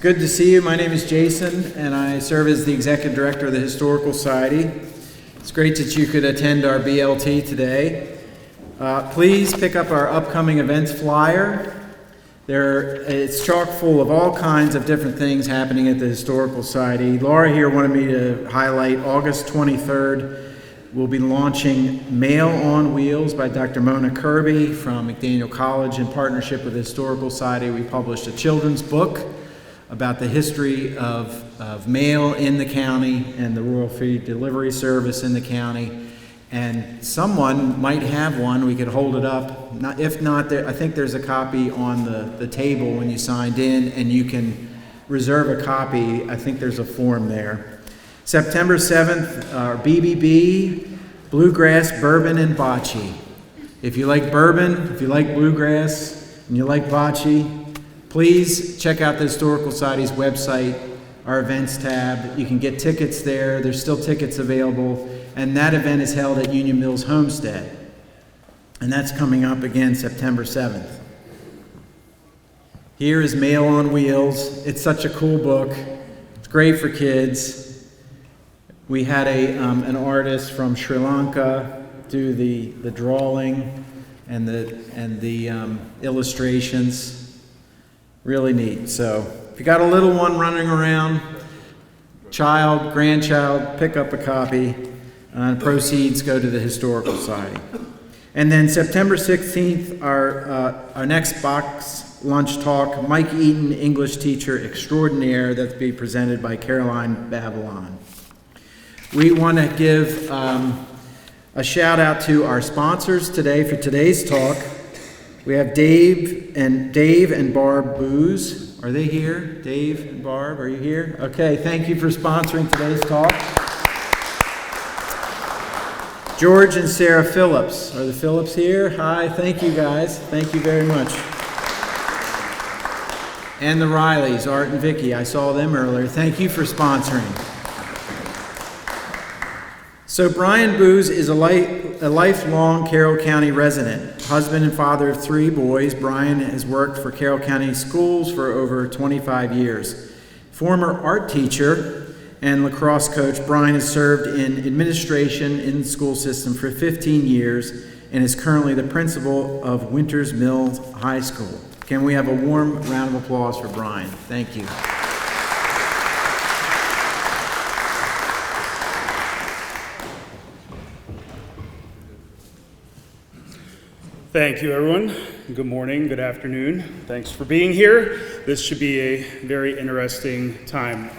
good to see you. My name is Jason, and I serve as the Executive Director of the Historical Society. It's great that you could attend our BLT today. Please pick up our upcoming events flyer. It's chock full of all kinds of different things happening at the Historical Society. Laura here wanted me to highlight August 23rd. We'll be launching Mail on Wheels by Dr. Mona Kirby from McDaniel College. In partnership with the Historical Society, we published a children's book about the history of mail in the county and the Rural Food Delivery Service in the county. And someone might have one. We could hold it up. If not, I think there's a copy on the table when you signed in, and you can reserve a copy. I think there's a form there. September 7th, our BBB, Bluegrass, Bourbon, and Bocce. If you like bourbon, if you like bluegrass, and you like bocce, please check out the Historical Society's website, our events tab. You can get tickets there. There's still tickets available. And that event is held at Union Mills Homestead. And that's coming up again September 7th. Here is Mail on Wheels. It's such a cool book. It's great for kids. We had an artist from Sri Lanka do the drawing and the illustrations. Really neat. So if you got a little one running around, child, grandchild, pick up a copy. Proceeds go to the Historical Society. And then September 16th, our next box lunch talk, Mike Eaton, English teacher extraordinaire, that's being presented by Caroline Babylon. We want to give a shout out to our sponsors today for today's talk. We have Dave and Barb Booz. Are they here? Dave and Barb, are you here? Okay, thank you for sponsoring today's talk. George and Sarah Phillips. Are the Phillips here? Hi, thank you guys. Thank you very much. And the Rileys, Art and Vicky. I saw them earlier. Thank you for sponsoring. So Brian Booz is a lifelong Carroll County resident. Husband and father of 3 boys, Brian has worked for Carroll County Schools for over 25 years. Former art teacher and lacrosse coach, Brian has served in administration in the school system for 15 years and is currently the principal of Winters Mills High School. Can we have a warm round of applause for Brian? Thank you. Thank you, everyone. Good morning, good afternoon. Thanks for being here. This should be a very interesting time.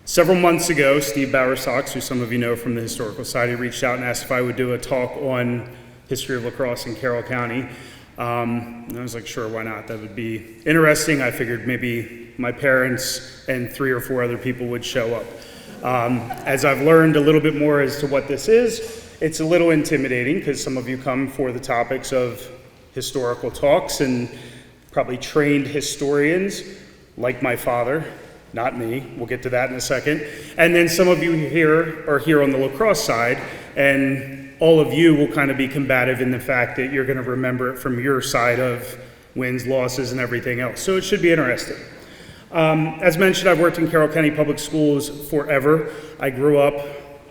Several months ago, Steve Bowersox, who some of you know from the Historical Society, reached out and asked if I would do a talk on history of lacrosse in Carroll County. And I was like, sure, why not? That would be interesting. I figured maybe my parents and 3 or 4 other people would show up. As I've learned a little bit more as to what this is, it's a little intimidating because some of you come for the topics of historical talks and probably trained historians like my father, not me. We'll get to that in a second. And then some of you here are here on the lacrosse side, and all of you will kind of be combative in the fact that you're going to remember it from your side of wins, losses, and everything else. So it should be interesting. As mentioned, I've worked in Carroll County Public Schools forever. I grew up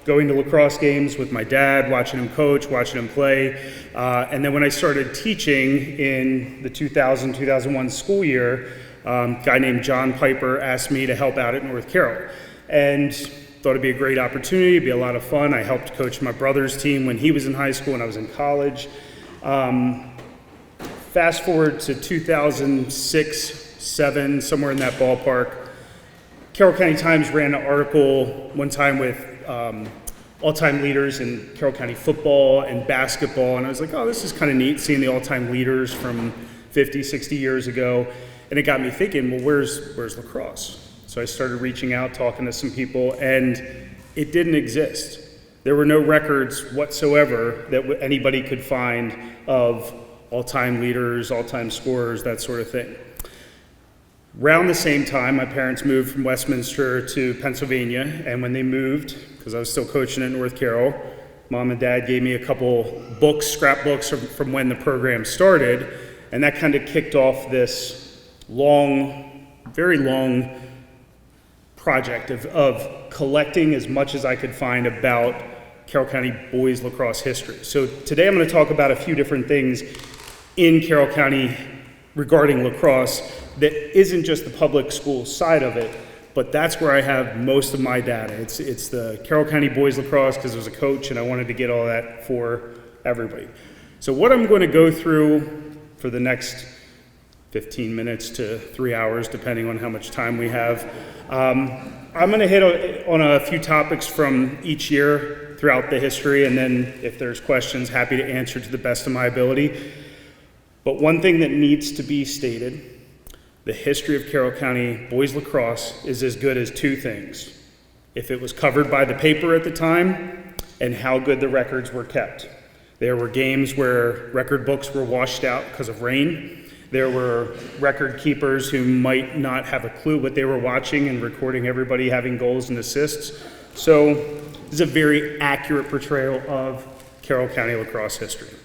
going to lacrosse games with my dad, watching him coach, watching him play. And then when I started teaching in the 2000-2001 school year, a guy named John Piper asked me to help out at North Carroll. And thought it'd be a great opportunity, it'd be a lot of fun. I helped coach my brother's team when he was in high school and I was in college. Fast forward to 2006-07, somewhere in that ballpark. Carroll County Times ran an article one time with all-time leaders in Carroll County football and basketball, and I was like, oh, this is kind of neat, seeing the all-time leaders from 50, 60 years ago, and it got me thinking, well, where's lacrosse? So I started reaching out, talking to some people, and it didn't exist. There were no records whatsoever that anybody could find of all-time leaders, all-time scorers, that sort of thing. Around the same time, my parents moved from Westminster to Pennsylvania, and when they moved, because I was still coaching at North Carroll, Mom and Dad gave me a couple books, scrapbooks from when the program started, and that kind of kicked off this long very long project of collecting as much as I could find about Carroll County boys lacrosse history. So today I'm going to talk about a few different things in Carroll County regarding lacrosse that isn't just the public school side of it, but that's where I have most of my data. It's the Carroll County boys lacrosse because I was a coach and I wanted to get all that for everybody. So what I'm going to go through for the next 15 minutes to 3 hours, depending on how much time we have, I'm going to hit on a few topics from each year throughout the history, and then if there's questions, happy to answer to the best of my ability. But one thing that needs to be stated, the history of Carroll County boys lacrosse is as good as two things: if it was covered by the paper at the time and how good the records were kept. There were games where record books were washed out because of rain. There were record keepers who might not have a clue what they were watching and recording everybody having goals and assists. So this is a very accurate portrayal of Carroll County lacrosse history.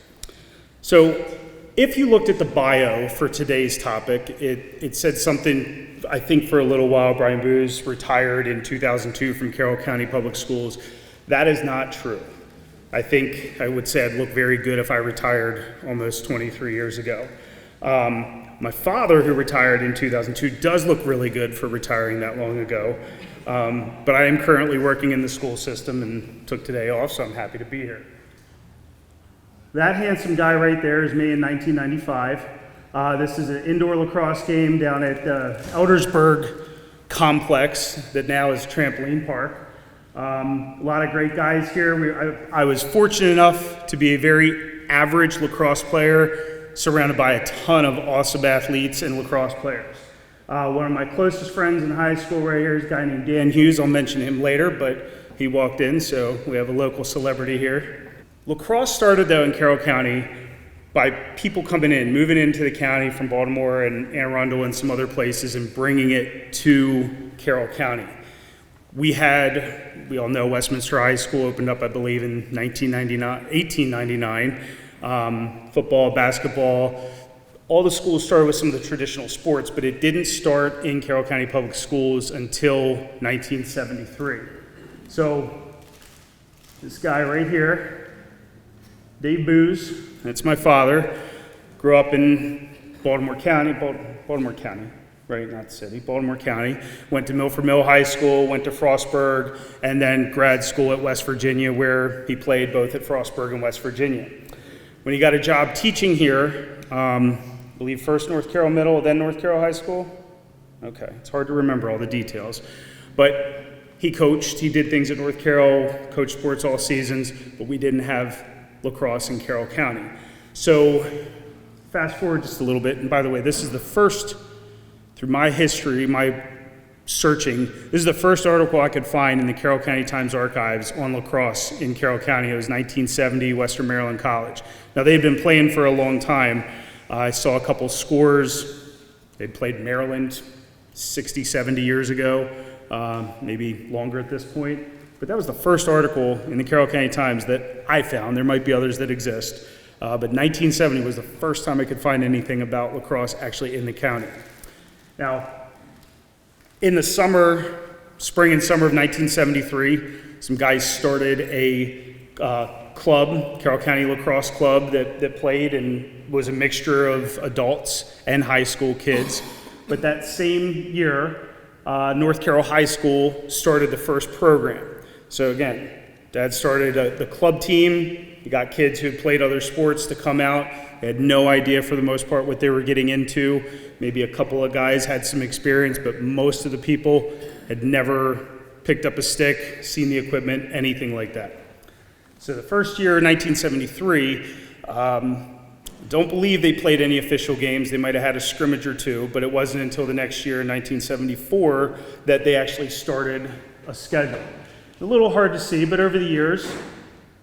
So if you looked at the bio for today's topic, it said something, I think for a little while, Brian Booz retired in 2002 from Carroll County Public Schools. That is not true. I think I would say I'd look very good if I retired almost 23 years ago. My father, who retired in 2002, does look really good for retiring that long ago. But I am currently working in the school system and took today off, so I'm happy to be here. That handsome guy right there is me in 1995. This is an indoor lacrosse game down at Eldersburg Complex that now is Trampoline Park. A lot of great guys here. I was fortunate enough to be a very average lacrosse player, surrounded by a ton of awesome athletes and lacrosse players. One of my closest friends in high school right here is a guy named Dan Hughes. I'll mention him later, but he walked in, so we have a local celebrity here. Lacrosse started, though, in Carroll County by people coming in, moving into the county from Baltimore and Anne Arundel and some other places and bringing it to Carroll County. We all know Westminster High School opened up, I believe, in 1899. Football, basketball, all the schools started with some of the traditional sports, but it didn't start in Carroll County Public Schools until 1973. So this guy right here, Dave Booz, that's my father, grew up in Baltimore County, right, not the city, Baltimore County, went to Milford Mill High School, went to Frostburg, and then grad school at West Virginia, where he played both at Frostburg and West Virginia. When he got a job teaching here, I believe first North Carroll Middle, then North Carroll High School. Okay, it's hard to remember all the details. But he coached, he did things at North Carroll, coached sports all seasons, but we didn't have lacrosse in Carroll County. So fast forward just a little bit, and by the way, this is the first, through my history, my searching, this is the first article I could find in the Carroll County Times archives on lacrosse in Carroll County. It was 1970, Western Maryland College. Now, they had been playing for a long time. I saw a couple scores. They played Maryland 60, 70 years ago, maybe longer at this point. But that was the first article in the Carroll County Times that I found. There might be others that exist. But 1970 was the first time I could find anything about lacrosse actually in the county. Now, in the spring and summer of 1973, some guys started a club, Carroll County Lacrosse Club, that played and was a mixture of adults and high school kids. But that same year, North Carroll High School started the first program. So again, Dad started the club team. You got kids who played other sports to come out. They had no idea for the most part what they were getting into. Maybe a couple of guys had some experience, but most of the people had never picked up a stick, seen the equipment, anything like that. So the first year, 1973, don't believe they played any official games. They might have had a scrimmage or two, but it wasn't until the next year, in 1974, that they actually started a schedule. A little hard to see, but over the years,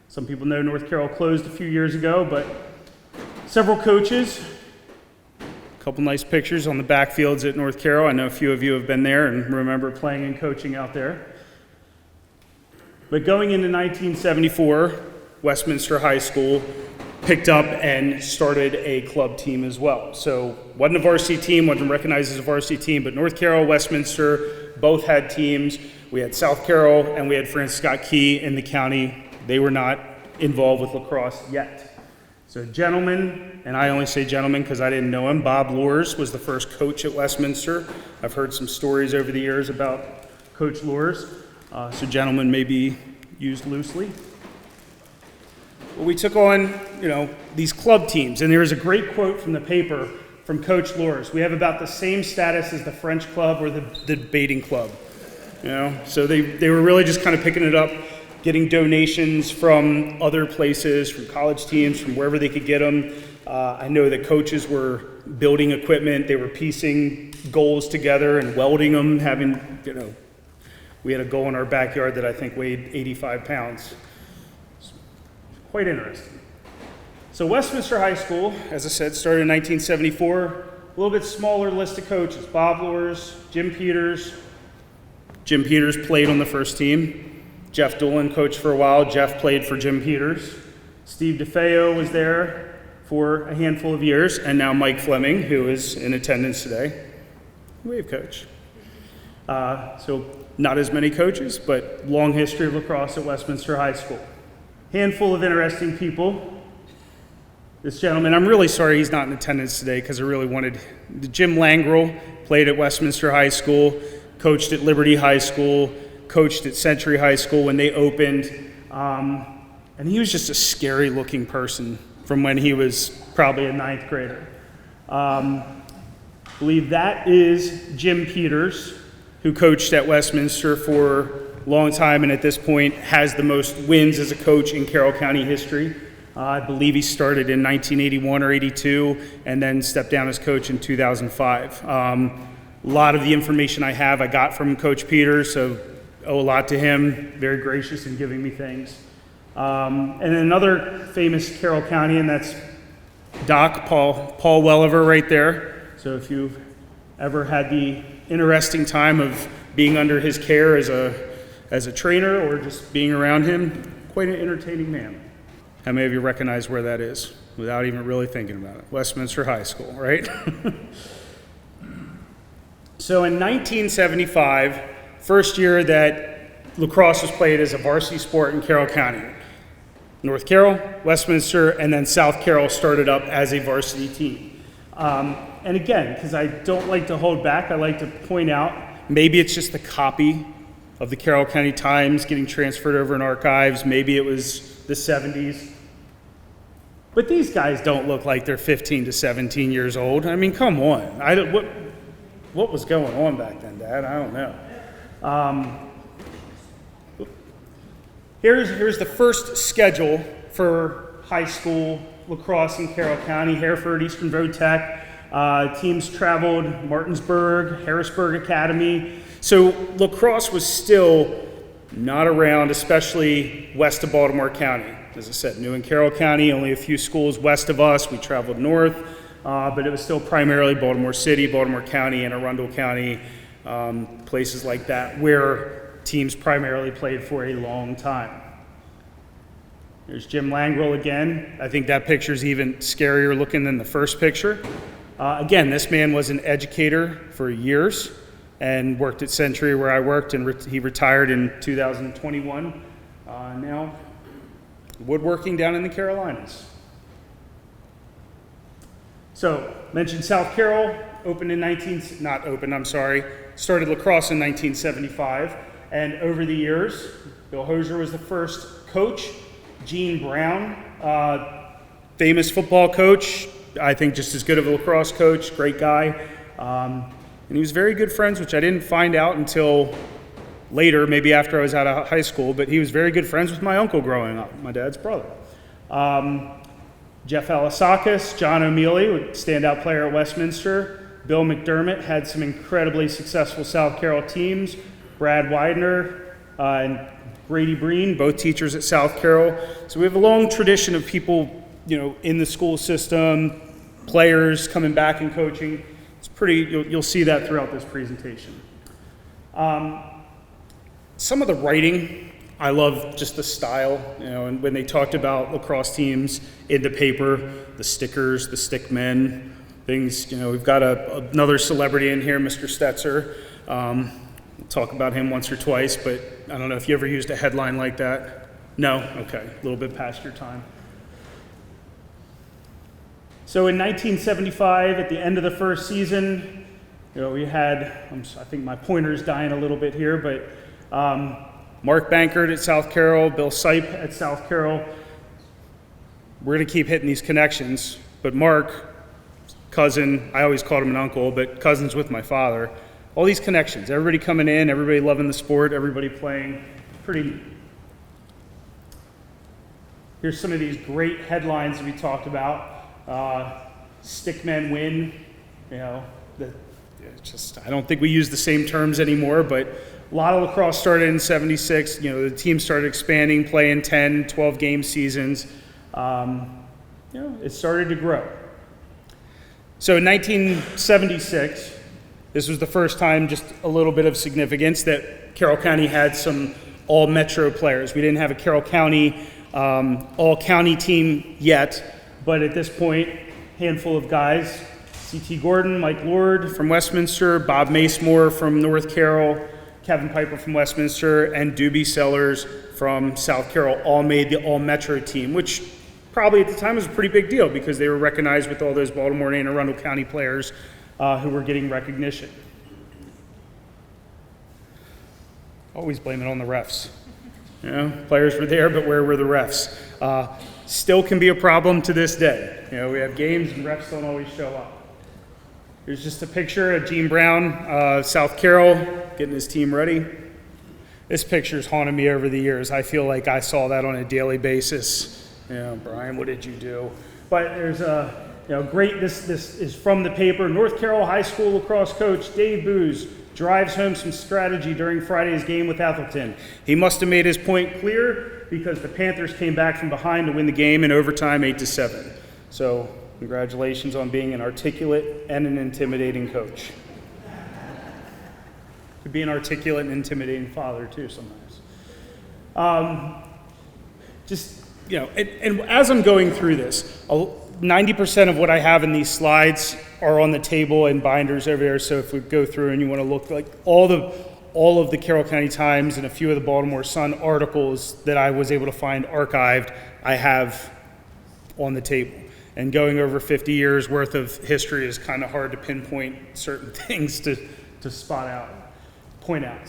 some people know North Carroll closed a few years ago, but several coaches, a couple nice pictures on the backfields at North Carroll. I know a few of you have been there and remember playing and coaching out there. But going into 1974, Westminster High School picked up and started a club team as well. So wasn't a varsity team, wasn't recognized as a varsity team, but North Carroll, Westminster both had teams. We had South Carroll and we had Francis Scott Key in the county. They were not involved with lacrosse yet. So gentlemen, and I only say gentlemen because I didn't know him, Bob Loers was the first coach at Westminster. I've heard some stories over the years about Coach Loers. So gentlemen may be used loosely. Well, we took on, these club teams, and there was a great quote from the paper from Coach Loers. We have about the same status as the French club or the debating club. So they were really just kind of picking it up, getting donations from other places, from college teams, from wherever they could get them. I know that coaches were building equipment. They were piecing goals together and welding them, we had a goal in our backyard that I think weighed 85 pounds. Quite interesting. So Westminster High School, as I said, started in 1974. A little bit smaller list of coaches. Bob Loers, Jim Peters. Jim Peters played on the first team. Jeff Doolin coached for a while. Jeff played for Jim Peters. Steve DeFeo was there for a handful of years. And now Mike Fleming, who is in attendance today. Wave coach. So not as many coaches, but long history of lacrosse at Westminster High School. Handful of interesting people. This gentleman, I'm really sorry he's not in attendance today because I really wanted, Jim Langrel played at Westminster High School, coached at Liberty High School, coached at Century High School when they opened, and he was just a scary looking person from when he was probably a ninth grader. I believe that is Jim Peters, who coached at Westminster for a long time and at this point has the most wins as a coach in Carroll County history. I believe he started in 1981 or 82 and then stepped down as coach in 2005. A lot of the information I have I got from Coach Peters, so owe a lot to him, very gracious in giving me things. And another famous Carroll County, and that's Doc Paul Welliver right there. So if you've ever had the interesting time of being under his care as a trainer or just being around him, quite an entertaining man. How many of you recognize where that is without even really thinking about it? Westminster High School, right? So in 1975, first year that lacrosse was played as a varsity sport in Carroll County. North Carroll, Westminster, and then South Carroll started up as a varsity team. And again, because I don't like to hold back, I like to point out, maybe it's just a copy of the Carroll County Times getting transferred over in archives. Maybe it was the 70s. But these guys don't look like they're 15 to 17 years old. I mean, come on. What was going on back then, Dad? I don't know. Here's the first schedule for high school lacrosse in Carroll County. Hereford, Eastern Vo-Tech. Teams traveled Martinsburg, Harrisburg Academy. So lacrosse was still not around, especially west of Baltimore County. As I said, new in Carroll County, only a few schools west of us. We traveled north, but it was still primarily Baltimore City, Baltimore County, and Arundel County, places like that, where teams primarily played for a long time. There's Jim Langrel again. I think that picture's even scarier looking than the first picture. Again, this man was an educator for years and worked at Century where I worked, and he retired in 2021. Now, woodworking down in the Carolinas. So, mentioned South Carroll, started lacrosse in 1975, and over the years, Bill Hosier was the first coach. Gene Brown, famous football coach, I think just as good of a lacrosse coach, great guy. And he was very good friends, which I didn't find out until later, maybe after I was out of high school, but he was very good friends with my uncle growing up, my dad's brother. Jeff Alasakis, John O'Mealy, standout player at Westminster. Bill McDermott had some incredibly successful South Carroll teams. Brad Widener and Brady Breen, both teachers at South Carroll. So we have a long tradition of people, in the school system, players coming back and coaching. It's pretty, you'll see that throughout this presentation. Some of the writing I love just the style, and when they talked about lacrosse teams in the paper, the stickers, the stick men, things, we've got another celebrity in here, Mr. Stetzer. We'll talk about him once or twice, but I don't know if you ever used a headline like that. No? Okay, a little bit past your time. So in 1975, at the end of the first season, we had, I think my pointer's dying a little bit here, but Mark Bankert at South Carroll, Bill Sipe at South Carroll. We're going to keep hitting these connections, but Mark, cousin, I always called him an uncle, but cousins with my father. All these connections, everybody coming in, everybody loving the sport, everybody playing. Pretty. Here's some of these great headlines that we talked about. Stickmen win, I don't think we use the same terms anymore, but a lot of lacrosse started in 76. The team started expanding, playing 10, 12 game seasons. It started to grow. So in 1976, this was the first time, just a little bit of significance, that Carroll County had some all-metro players. We didn't have a Carroll County all-county team yet, but at this point, handful of guys, C.T. Gordon, Mike Lord from Westminster, Bob Macemore from North Carroll, Kevin Piper from Westminster, and Doobie Sellers from South Carroll all made the all-metro team, which probably at the time was a pretty big deal because they were recognized with all those Baltimore and Anne Arundel County players who were getting recognition. Always blame it on the refs. Players were there, but where were the refs? Still can be a problem to this day. We have games and refs don't always show up. Here's just a picture of Gene Brown, South Carroll, getting his team ready. This picture's haunted me over the years. I feel like I saw that on a daily basis. Brian, what did you do? But there's a great, this is from the paper. North Carroll High School lacrosse coach Dave Booz drives home some strategy during Friday's game with Atherton. He must have made his point clear because the Panthers came back from behind to win the game in overtime 8-7. So congratulations on being an articulate and an intimidating coach. Could be an articulate and intimidating father too sometimes. And as I'm going through this, 90% of what I have in these slides are on the table and binders over there. So if we go through and you want to look, like all of the Carroll County Times and a few of the Baltimore Sun articles that I was able to find archived, I have on the table. And going over 50 years worth of history is kind of hard to pinpoint certain things to point out.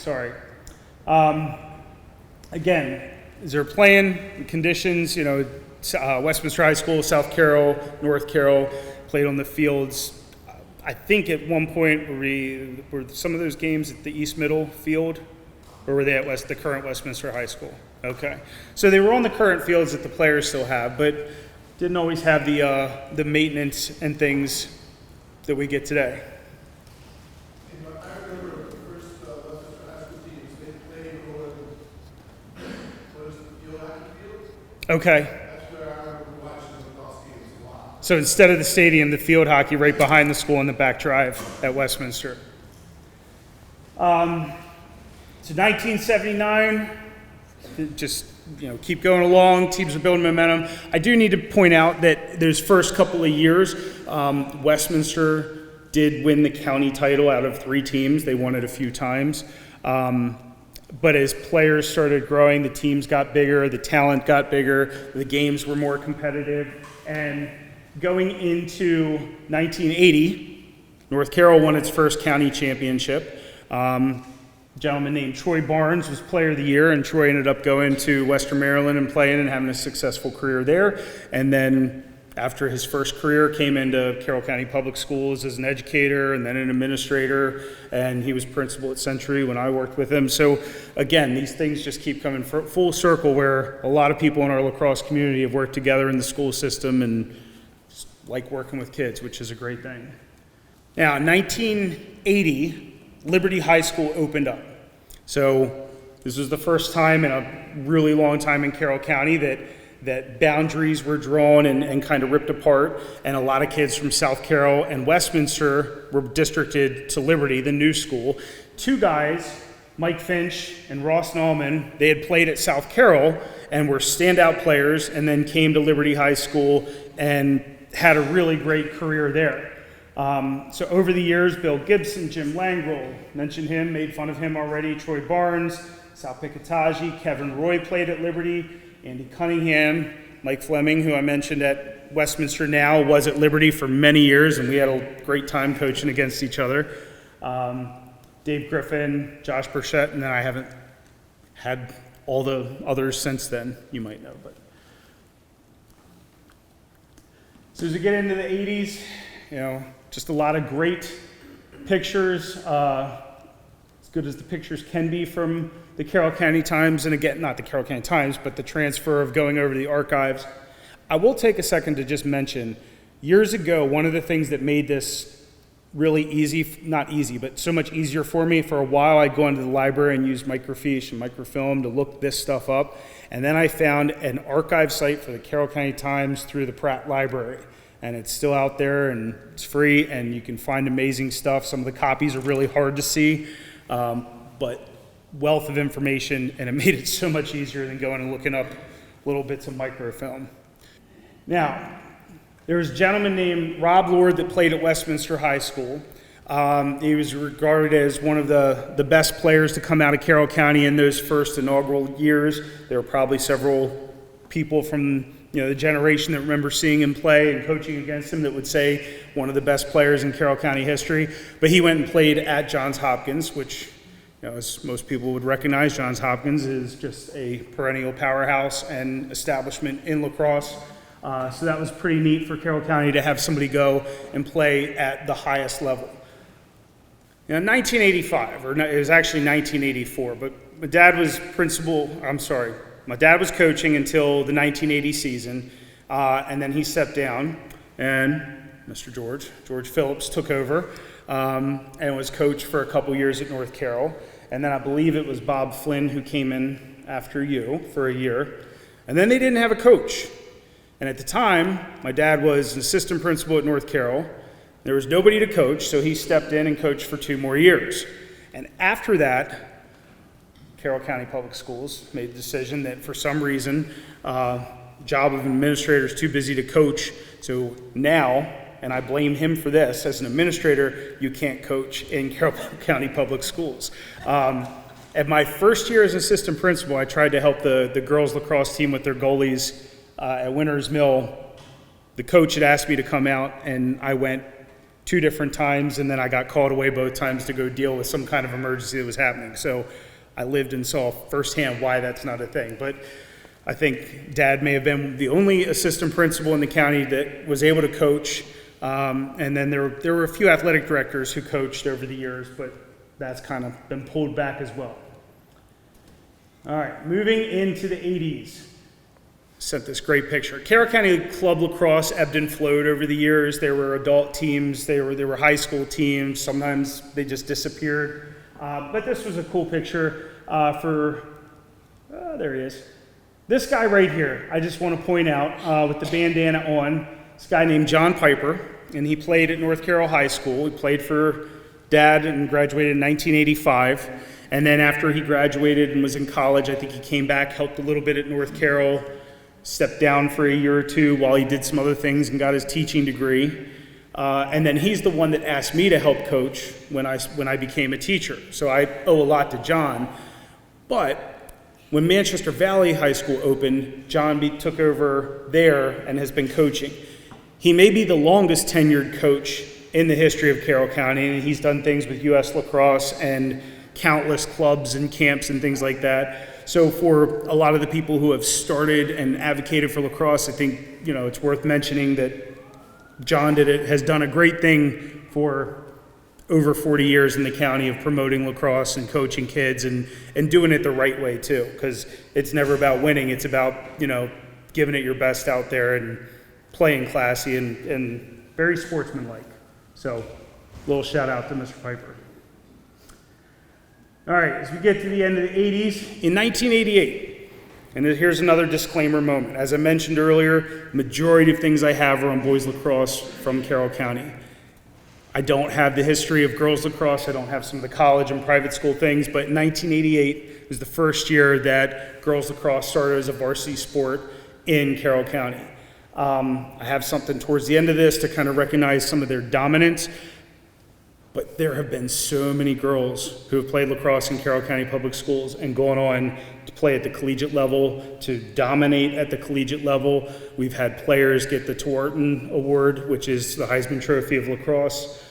Again, is there playing conditions? Westminster High School, South Carroll, North Carroll played on the fields. I think at one point were some of those games at the East Middle field, or were they at the current Westminster High School? Okay, so they were on the current fields that the players still have, but didn't always have the maintenance and things that we get today. I remember the first Westminster High School teams, they played on what is the field hockey field? Okay. That's where I remember watching the lacrosse games a lot. So instead of the stadium, the field hockey right behind the school in the back drive at Westminster. So 1979, just keep going along. Teams are building momentum. I do need to point out that those first couple of years, Westminster did win the county title out of 3 teams. They won it a few times. But as players started growing, the teams got bigger, the talent got bigger, the games were more competitive. And going into 1980, North Carroll won its first county championship. A gentleman named Troy Barnes was Player of the Year, and Troy ended up going to Western Maryland and playing and having a successful career there. And then after his first career, came into Carroll County Public Schools as an educator and then an administrator, and he was principal at Century when I worked with him. So again, these things just keep coming full circle, where a lot of people in our lacrosse community have worked together in the school system and like working with kids, which is a great thing. Now, in 1980, Liberty High School opened up. So this was the first time in a really long time in Carroll County that boundaries were drawn and kind of ripped apart, and a lot of kids from South Carroll and Westminster were districted to Liberty, the new school. 2 guys Mike Finch and Ross Nallman, they had played at South Carroll and were standout players, and then came to Liberty High School and had a really great career there. So over the years, Bill Gibson, Jim Langrel, mentioned him, made fun of him already, Troy Barnes, Sal Piccottaggi, Kevin Roy played at Liberty, Andy Cunningham, Mike Fleming, who I mentioned at Westminster now, was at Liberty for many years, and we had a great time coaching against each other. Dave Griffin, Josh Burchett, and then I haven't had all the others since then, you might know. But so as we get into the 80s, just a lot of great pictures, as good as the pictures can be from the Carroll County Times, and again, not the Carroll County Times, but the transfer of going over to the archives. I will take a second to just mention, years ago, one of the things that made this really easy, not easy, but so much easier for me, for a while I'd go into the library and use microfiche and microfilm to look this stuff up, and then I found an archive site for the Carroll County Times through the Pratt Library, and it's still out there, and it's free, and you can find amazing stuff. Some of the copies are really hard to see, but wealth of information, and it made it so much easier than going and looking up little bits of microfilm. Now, there was a gentleman named Rob Lord that played at Westminster High School. He was regarded as one of the best players to come out of Carroll County in those first inaugural years. There were probably several people from the generation that remember seeing him play and coaching against him that would say one of the best players in Carroll County history. But he went and played at Johns Hopkins, which, as most people would recognize, Johns Hopkins is just a perennial powerhouse and establishment in lacrosse. So that was pretty neat for Carroll County to have somebody go and play at the highest level. In 1985, or it was actually 1984, but my dad was coaching until the 1980 season, and then he stepped down, and Mr. George Phillips took over, and was coach for a couple years at North Carroll, and then I believe it was Bob Flynn who came in after you for a year, and then they didn't have a coach. And at the time, my dad was an assistant principal at North Carroll. There was nobody to coach, so he stepped in and coached for 2 more years. And after that, Carroll County Public Schools made the decision that for some reason, job of an administrator is too busy to coach. So now, and I blame him for this, as an administrator, you can't coach in Carroll County Public Schools. At my first year as assistant principal, I tried to help the girls lacrosse team with their goalies at Winters Mill. The coach had asked me to come out, and I went 2 different times, and then I got called away both times to go deal with some kind of emergency that was happening. So I lived and saw firsthand why that's not a thing. But I think Dad may have been the only assistant principal in the county that was able to coach. And then there were a few athletic directors who coached over the years, but that's kind of been pulled back as well. All right, moving into the 80s. Sent this great picture. Carroll County Club Lacrosse ebbed and flowed over the years. There were adult teams, there were high school teams, sometimes they just disappeared. But this was a cool picture there he is. This guy right here, I just want to point out, with the bandana on, this guy named John Piper, and he played at North Carroll High School. He played for Dad and graduated in 1985. And then after he graduated and was in college, I think he came back, helped a little bit at North Carroll, stepped down for a year or 2 while he did some other things and got his teaching degree. And then he's the one that asked me to help coach when I became a teacher. So I owe a lot to John. But when Manchester Valley High School opened, John took over there and has been coaching. He may be the longest tenured coach in the history of Carroll County, and he's done things with U.S. Lacrosse and countless clubs and camps and things like that. So for a lot of the people who have started and advocated for lacrosse, I think it's worth mentioning that John has done a great thing for over 40 years in the county of promoting lacrosse and coaching kids and doing it the right way too, because it's never about winning. It's about giving it your best out there and playing classy and very sportsmanlike. So a little shout out to Mr. Piper. All right, as we get to the end of the 80s, in 1988, and here's another disclaimer moment. As I mentioned earlier, majority of things I have are on boys lacrosse from Carroll County. I don't have the history of girls lacrosse. I don't have some of the college and private school things, but in 1988 was the first year that girls lacrosse started as a varsity sport in Carroll County. I have something towards the end of this to kind of recognize some of their dominance, but there have been so many girls who have played lacrosse in Carroll County Public Schools and gone on to play at the collegiate level, to dominate at the collegiate level. We've had players get the Tewaaraton Award, which is the Heisman Trophy of lacrosse.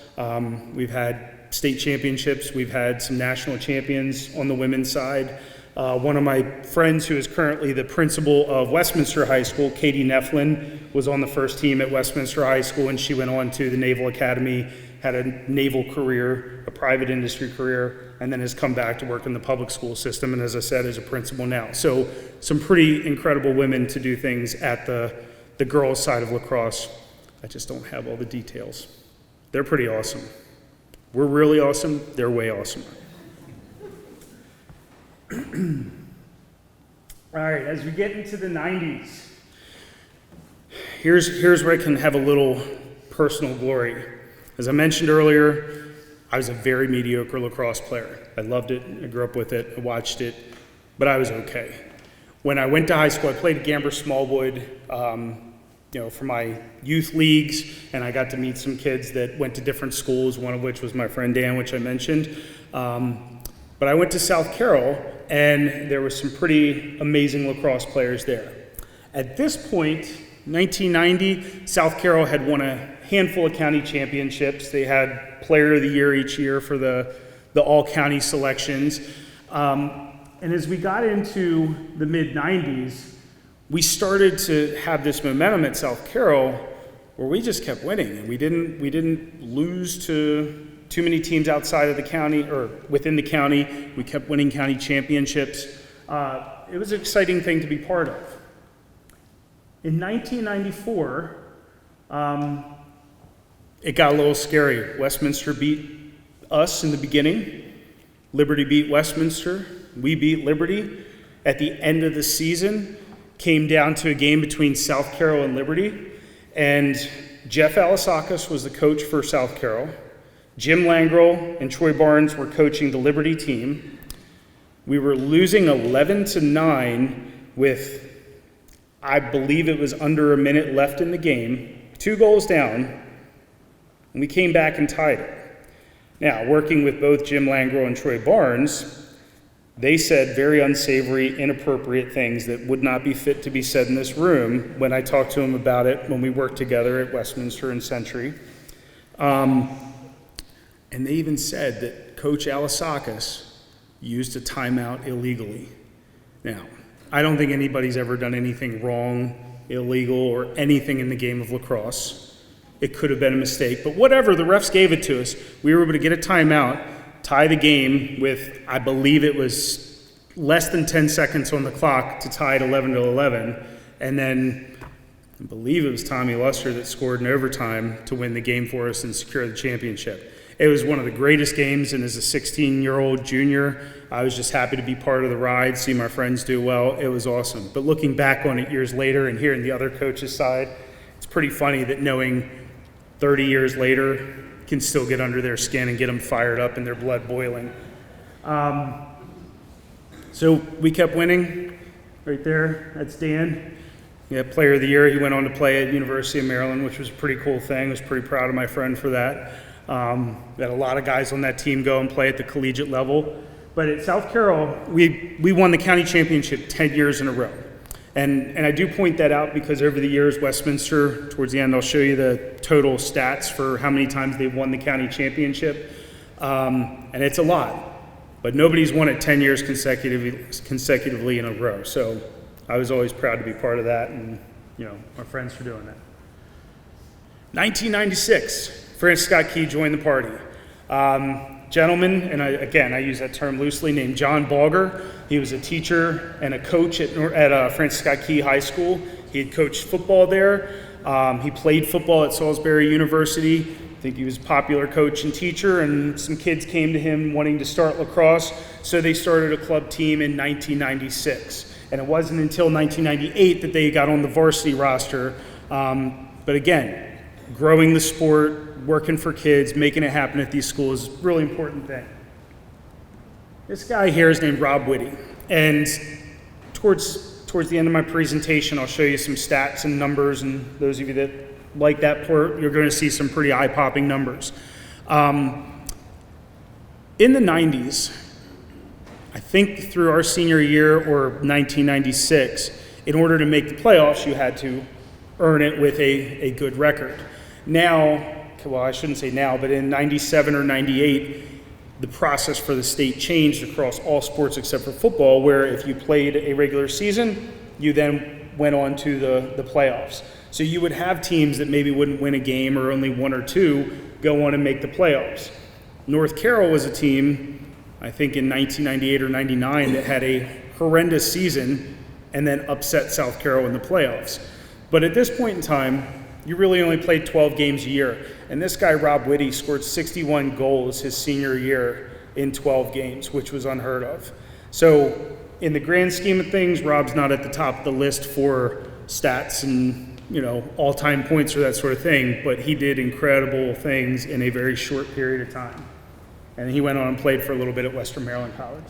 We've had state championships. We've had some national champions on the women's side. One of my friends who is currently the principal of Westminster High School, Katie Neflin, was on the first team at Westminster High School, and she went on to the Naval Academy, had a naval career, a private industry career, and then has come back to work in the public school system, and as I said, is a principal now. So some pretty incredible women to do things at the girls' side of lacrosse. I just don't have all the details. They're pretty awesome. We're really awesome. They're way awesomer. All right, as we get into the 90s, here's where I can have a little personal glory. As I mentioned earlier, I was a very mediocre lacrosse player. I loved it, I grew up with it, I watched it, but I was okay. When I went to high school, I played at Gamber Smallwood, for my youth leagues, and I got to meet some kids that went to different schools, one of which was my friend Dan, which I mentioned. But I went to South Carroll, and there were some pretty amazing lacrosse players there. At this point, 1990, South Carroll had won a handful of county championships. They had Player of the Year each year for the all-county selections. And as we got into the mid-90s, we started to have this momentum at South Carroll where we just kept winning. And we didn't lose to too many teams outside of the county or within the county. We kept winning county championships. It was an exciting thing to be part of. In 1994, it got a little scary. Westminster beat us in the beginning. Liberty beat Westminster. We beat Liberty. At the end of the season, came down to a game between South Carroll and Liberty. And Jeff Alasakis was the coach for South Carroll. Jim Langrel and Troy Barnes were coaching the Liberty team. We were losing 11-9 with, I believe it was under a minute left in the game, 2 goals down, and we came back and tied it. Now, working with both Jim Langrel and Troy Barnes, they said very unsavory, inappropriate things that would not be fit to be said in this room when I talked to them about it when we worked together at Westminster and Century. And they even said that Coach Alasakis used a timeout illegally. Now, I don't think anybody's ever done anything wrong, illegal, or anything in the game of lacrosse. It could have been a mistake, but whatever, the refs gave it to us. We were able to get a timeout, tie the game with, I believe it was less than 10 seconds on the clock to tie it 11-11, and then I believe it was Tommy Luster that scored in overtime to win the game for us and secure the championship. It was one of the greatest games, and as a 16-year-old junior, I was just happy to be part of the ride, see my friends do well. It was awesome. But looking back on it years later and hearing the other coach's side, it's pretty funny that knowing 30 years later can still get under their skin and get them fired up and their blood boiling. So we kept winning. Right there, that's Dan. Yeah, Player of the Year. He went on to play at University of Maryland, which was a pretty cool thing. I was pretty proud of my friend for that. We had a lot of guys on that team go and play at the collegiate level. But at South Carroll, we won the county championship 10 years in a row. And I do point that out because over the years, Westminster, towards the end, I'll show you the total stats for how many times they've won the county championship. And it's a lot. But nobody's won it 10 years consecutively in a row. So I was always proud to be part of that, and my friends for doing that. 1996. Francis Scott Key joined the party. Gentleman, and I use that term loosely, named John Balger. He was a teacher and a coach at Francis Scott Key High School. He had coached football there. He played football at Salisbury University. I think he was a popular coach and teacher, and some kids came to him wanting to start lacrosse, so they started a club team in 1996. And it wasn't until 1998 that they got on the varsity roster. But again, growing the sport, working for kids, making it happen at these schools is a really important thing. This guy here is named Rob Whitty, and towards the end of my presentation, I'll show you some stats and numbers, and those of you that like that part, you're going to see some pretty eye-popping numbers. In the 90s, I think through our senior year or 1996, in order to make the playoffs, you had to earn it with a good record. Now, well, I shouldn't say now, but in 97 or 98, the process for the state changed across all sports except for football, where if you played a regular season, you then went on to the playoffs. So you would have teams that maybe wouldn't win a game or only one or two go on and make the playoffs. North Carroll was a team, I think in 1998 or 99, that had a horrendous season and then upset South Carroll in the playoffs. But at this point in time, you really only played 12 games a year. And this guy, Rob Whitty, scored 61 goals his senior year in 12 games, which was unheard of. So in the grand scheme of things, Rob's not at the top of the list for stats and all-time points or that sort of thing, but he did incredible things in a very short period of time. And he went on and played for a little bit at Western Maryland College.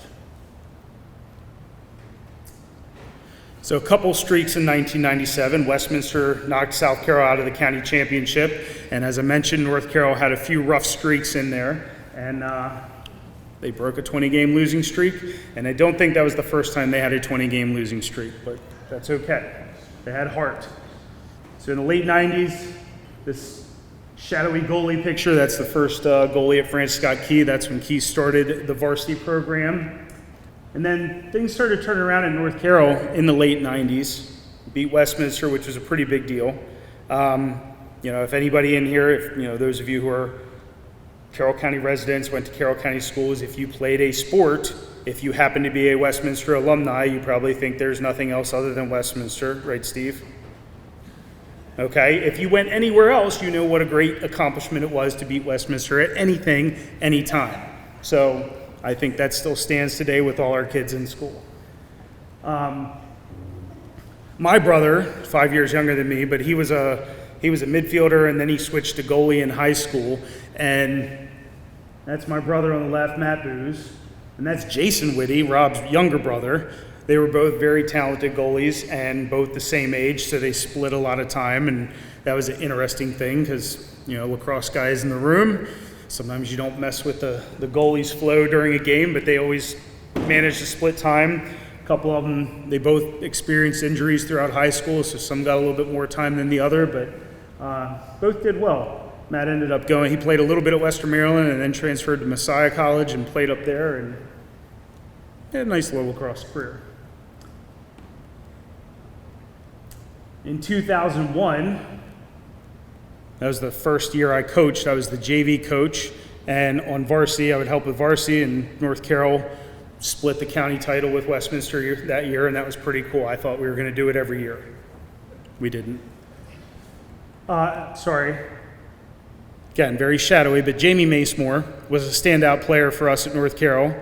So a couple streaks in 1997. Westminster knocked South Carroll out of the county championship. And as I mentioned, North Carroll had a few rough streaks in there. And they broke a 20-game losing streak. And I don't think that was the first time they had a 20-game losing streak, but that's okay. They had heart. So in the late 90s, this shadowy goalie picture, that's the first goalie at Francis Scott Key. That's when Key started the varsity program. And then things started turning around in North Carroll in the late 90s. Beat Westminster, which was a pretty big deal. If anybody in here, if those of you who are Carroll County residents, went to Carroll County schools, if you played a sport, if you happen to be a Westminster alumni, you probably think there's nothing else other than Westminster, right, Steve? Okay, if you went anywhere else, you know what a great accomplishment it was to beat Westminster at anything, anytime. So I think that still stands today with all our kids in school. My brother, 5 years younger than me, but he was a midfielder, and then he switched to goalie in high school. And that's my brother on the left, Matt Booz, and that's Jason Whitty, Rob's younger brother. They were both very talented goalies and both the same age, so they split a lot of time, and that was an interesting thing because, lacrosse guys in the room, sometimes you don't mess with the goalie's flow during a game, but they always managed to split time. A couple of them, they both experienced injuries throughout high school, so some got a little bit more time than the other, but both did well. Matt ended up he played a little bit at Western Maryland and then transferred to Messiah College and played up there and had a nice little lacrosse career. In 2001, that was the first year I coached. I was the JV coach, and on varsity, I would help with varsity, and North Carroll split the county title with Westminster that year, and that was pretty cool. I thought we were going to do it every year. We didn't. Again, very shadowy, but Jamie Macemore was a standout player for us at North Carroll,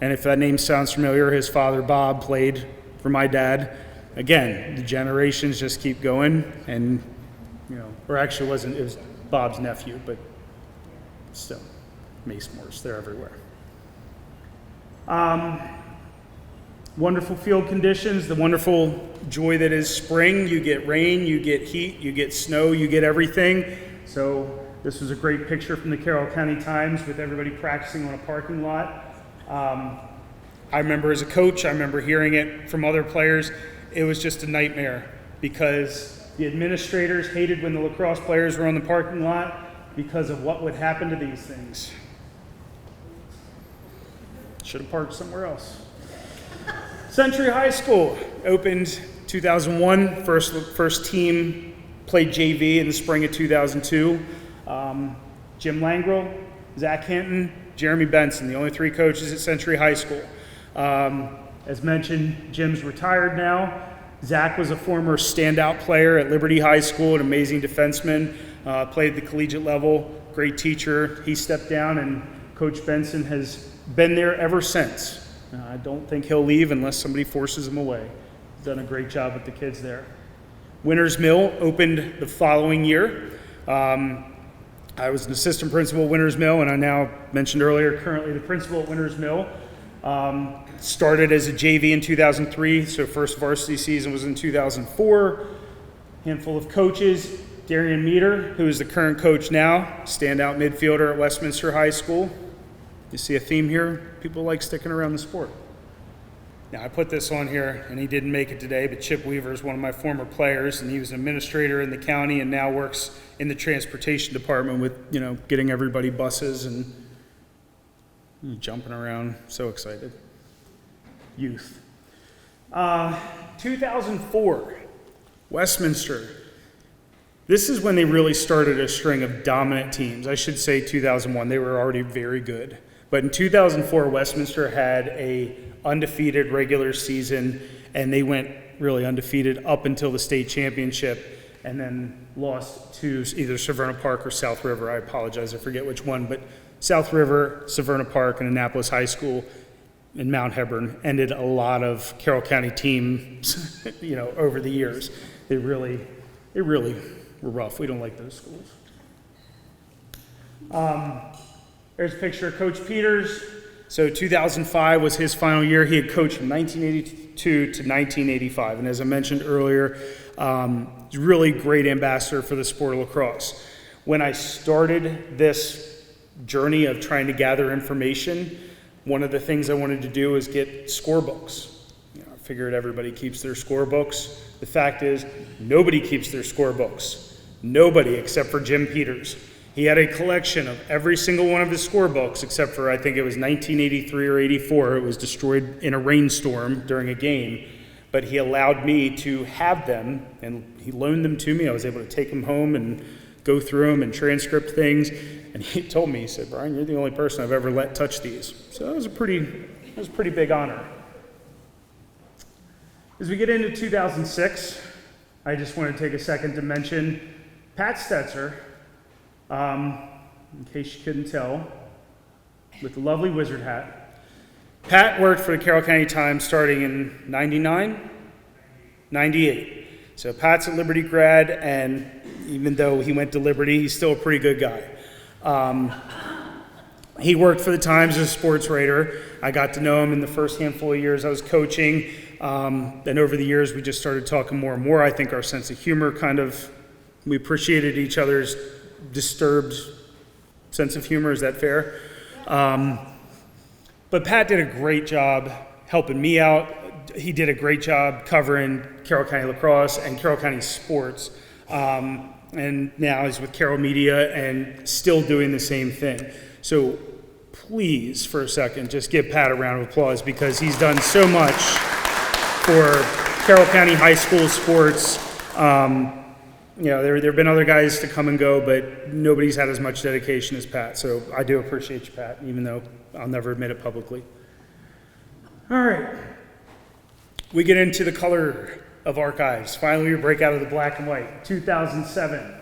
and if that name sounds familiar, his father, Bob, played for my dad. Again, the generations just keep going, and, or actually it was Bob's nephew, but still, Macemores, they're everywhere. Wonderful field conditions, the wonderful joy that is spring. You get rain, you get heat, you get snow, you get everything. So this was a great picture from the Carroll County Times with everybody practicing on a parking lot. I remember as a coach, I remember hearing it from other players. It was just a nightmare because the administrators hated when the lacrosse players were on the parking lot because of what would happen to these things. Should have parked somewhere else. Century High School opened 2001. First team played JV in the spring of 2002. Jim Langrel, Zach Hinton, Jeremy Benson, the only three coaches at Century High School. As mentioned, Jim's retired now. Zach was a former standout player at Liberty High School, an amazing defenseman, played at the collegiate level, great teacher. He stepped down, and Coach Benson has been there ever since. I don't think he'll leave unless somebody forces him away. He's done a great job with the kids there. Winter's Mill opened the following year. I was an assistant principal at Winters Mill, and I now mentioned earlier, currently the principal at Winters Mill. Started as a JV in 2003, so first varsity season was in 2004. Handful of coaches. Darian Meter, who is the current coach now, standout midfielder at Westminster High School. You see a theme here? People like sticking around the sport. Now, I put this on here, and he didn't make it today, but Chip Weaver is one of my former players, and he was an administrator in the county and now works in the transportation department with, getting everybody buses and jumping around. So excited. Youth. 2004, Westminster. This is when they really started a string of dominant teams. I should say 2001, they were already very good. But in 2004, Westminster had a undefeated regular season, and they went really undefeated up until the state championship, and then lost to either Severna Park or South River. I apologize, I forget which one, but South River, Severna Park, and Annapolis High School in Mount Hebron ended a lot of Carroll County teams, over the years. They really were rough. We don't like those schools. There's a picture of Coach Peters. So 2005 was his final year. He had coached from 1982 to 1985. And as I mentioned earlier, he's a really great ambassador for the sport of lacrosse. When I started this journey of trying to gather information, one of the things I wanted to do was get scorebooks. I figured everybody keeps their scorebooks. The fact is, nobody keeps their scorebooks. Nobody except for Jim Peters. He had a collection of every single one of his scorebooks, except for I think it was 1983 or 84. It was destroyed in a rainstorm during a game. But he allowed me to have them, and he loaned them to me. I was able to take them home and go through them and transcript things. And he told me, he said, "Brian, you're the only person I've ever let touch these." So that was a pretty big honor. As we get into 2006, I just want to take a second to mention Pat Stetzer, in case you couldn't tell, with the lovely wizard hat. Pat worked for the Carroll County Times starting in 99, 98. So Pat's a Liberty grad, and even though he went to Liberty, he's still a pretty good guy. He worked for the Times as a sports writer. I got to know him in the first handful of years I was coaching. And over the years, we just started talking more and more. I think our sense of humor we appreciated each other's disturbed sense of humor. Is that fair? But Pat did a great job helping me out. He did a great job covering Carroll County lacrosse and Carroll County sports. And now he's with Carroll Media and still doing the same thing. So please, for a second, just give Pat a round of applause because he's done so much for Carroll County high school sports. There have been other guys to come and go, but nobody's had as much dedication as Pat. So I do appreciate you, Pat, even though I'll never admit it publicly. All right. We get into the color of archives. Finally, we break out of the black and white. 2007.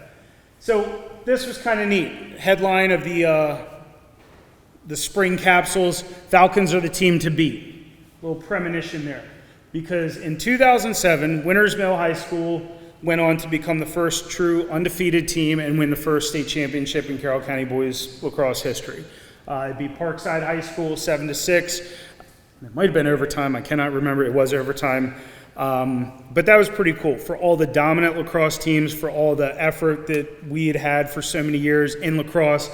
So this was kind of neat. Headline of the spring capsules, Falcons are the team to beat. A little premonition there. Because in 2007, Winters Mill High School went on to become the first true undefeated team and win the first state championship in Carroll County boys lacrosse history. It beat Parkside High School 7-6. It might have been overtime. I cannot remember. It was overtime. But that was pretty cool for all the dominant lacrosse teams, for all the effort that we had had for so many years in lacrosse,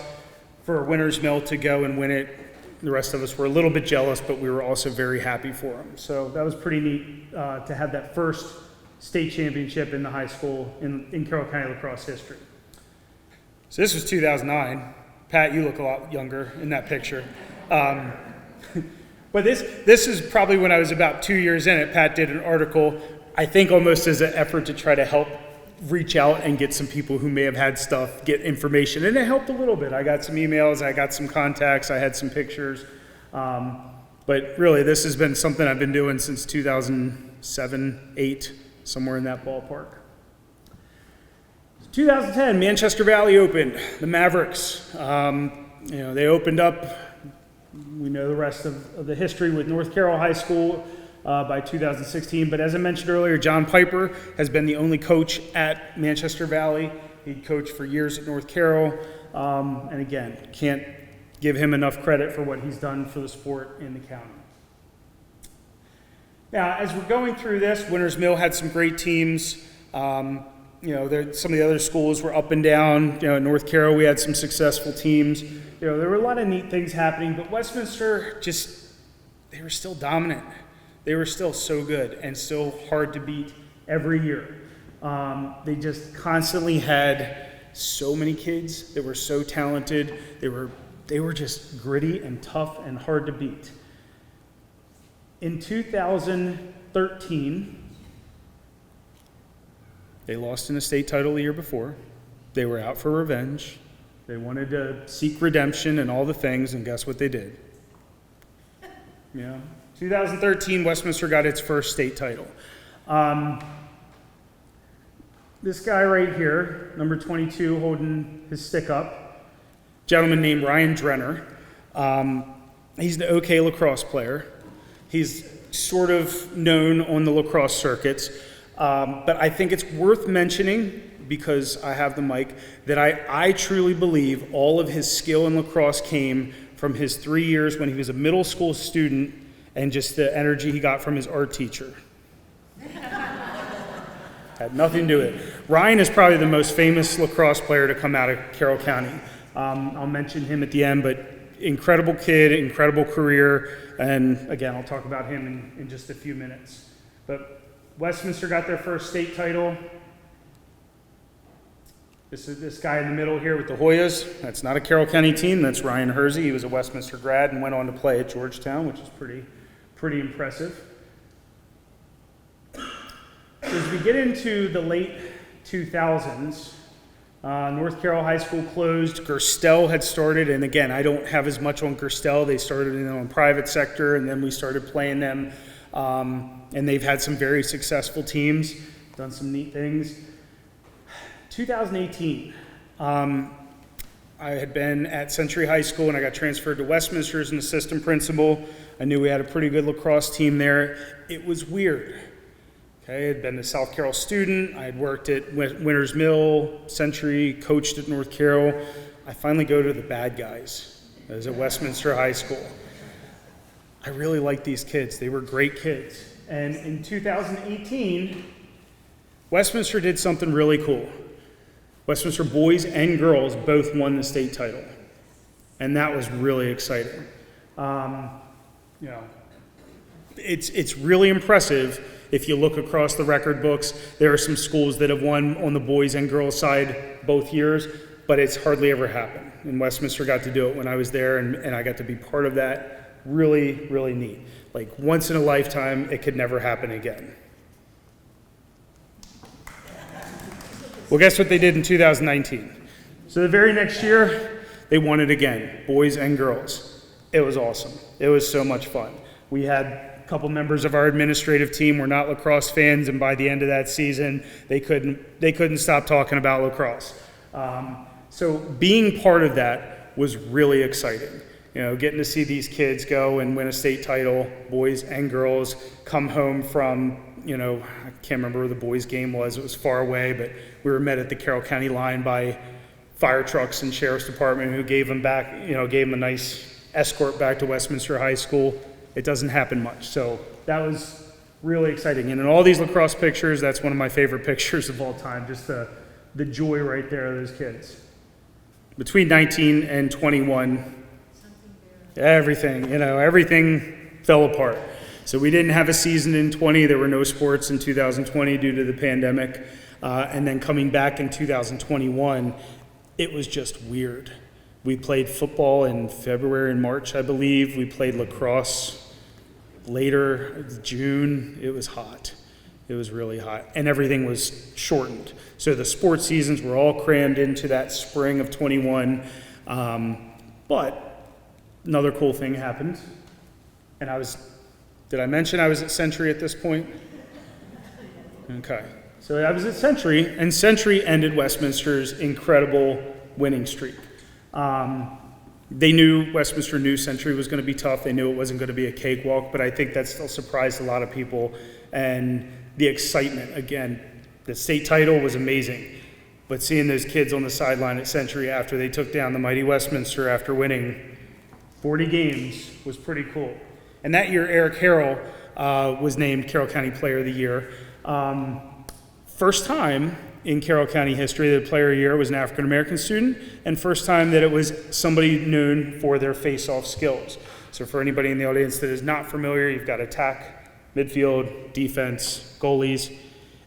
for Winters Mill to go and win it. The rest of us were a little bit jealous, but we were also very happy for them. So that was pretty neat to have that first state championship in the high school in Carroll County lacrosse history. So this was 2009. Pat, you look a lot younger in that picture. But this is probably when I was about 2 years in it. Pat did an article, I think almost as an effort to try to help reach out and get some people who may have had stuff, get information. And it helped a little bit. I got some emails, I got some contacts, I had some pictures. But really, this has been something I've been doing since 2007, 8, somewhere in that ballpark. 2010, Manchester Valley opened, the Mavericks. They opened up. We know the rest of the history with North Carroll High School by 2016. But as I mentioned earlier, John Piper has been the only coach at Manchester Valley. He coached for years at North Carroll. And again, can't give him enough credit for what he's done for the sport in the county. Now, as we're going through this, Winters Mill had some great teams. Some of the other schools were up and down. In North Carroll, we had some successful teams. There were a lot of neat things happening, but Westminster they were still dominant. They were still so good and still hard to beat every year. They just constantly had so many kids that were so talented. They were just gritty and tough and hard to beat. In 2013, they lost in a state title the year before. They were out for revenge. They wanted to seek redemption and all the things, and guess what they did? 2013, Westminster got its first state title. This guy right here, number 22, holding his stick up, gentleman named Ryan Drenner. He's the OK lacrosse player. He's sort of known on the lacrosse circuits, but I think it's worth mentioning, because I have the mic, that I truly believe all of his skill in lacrosse came from his 3 years when he was a middle school student and just the energy he got from his art teacher. Had nothing to do with it. Ryan is probably the most famous lacrosse player to come out of Carroll County. I'll mention him at the end, but incredible kid, incredible career, and again, I'll talk about him in just a few minutes. But Westminster got their first state title. This is this guy in the middle here with the Hoyas. That's not a Carroll County team, that's Ryan Hersey. He was a Westminster grad and went on to play at Georgetown, which is pretty impressive. As we get into the late 2000s, North Carroll High School closed. Gerstel had started, and again, I don't have as much on Gerstel. They started in the private sector, and then we started playing them. And they've had some very successful teams, done some neat things. 2018, I had been at Century High School, and I got transferred to Westminster as an assistant principal. I knew we had a pretty good lacrosse team there. It was weird. I had been a South Carroll student. I had worked at Winters Mill, Century, coached at North Carroll. I finally go to the bad guys. I was at Westminster High School. I really liked these kids. They were great kids. And in 2018, Westminster did something really cool. Westminster boys and girls both won the state title. And that was really exciting. It's really impressive. If you look across the record books, there are some schools that have won on the boys and girls side both years, but it's hardly ever happened. And Westminster got to do it when I was there, and I got to be part of that. Really, really neat. Like, once in a lifetime, it could never happen again. Well, guess what they did in 2019? So the very next year, they won it again, boys and girls. It was awesome. It was so much fun. We had a couple members of our administrative team were not lacrosse fans, and by the end of that season, they couldn't stop talking about lacrosse. So being part of that was really exciting. Getting to see these kids go and win a state title, boys and girls, come home from, I can't remember where the boys' game was. It was far away, but we were met at the Carroll County line by fire trucks and sheriff's department who gave them a nice escort back to Westminster High School. It doesn't happen much. So that was really exciting. And in all these lacrosse pictures, that's one of my favorite pictures of all time, just the joy right there of those kids. Between 19 and 21, everything fell apart. So we didn't have a season in 20. There were no sports in 2020 due to the pandemic. And then coming back in 2021, it was just weird. We played football in February and March, I believe. We played lacrosse later, June. It was hot. It was really hot. And everything was shortened. So the sports seasons were all crammed into that spring of 21. But another cool thing happened. And did I mention I was at Century at this point? Okay. So I was at Century, and Century ended Westminster's incredible winning streak. Westminster knew Century was going to be tough. They knew it wasn't going to be a cakewalk, but I think that still surprised a lot of people. And the excitement, again, the state title was amazing. But seeing those kids on the sideline at Century after they took down the mighty Westminster after winning 40 games was pretty cool. And that year, Eric Harrell was named Carroll County Player of the Year. First time in Carroll County history that the Player of the Year was an African-American student, and first time that it was somebody known for their face-off skills. So for anybody in the audience that is not familiar, you've got attack, midfield, defense, goalies,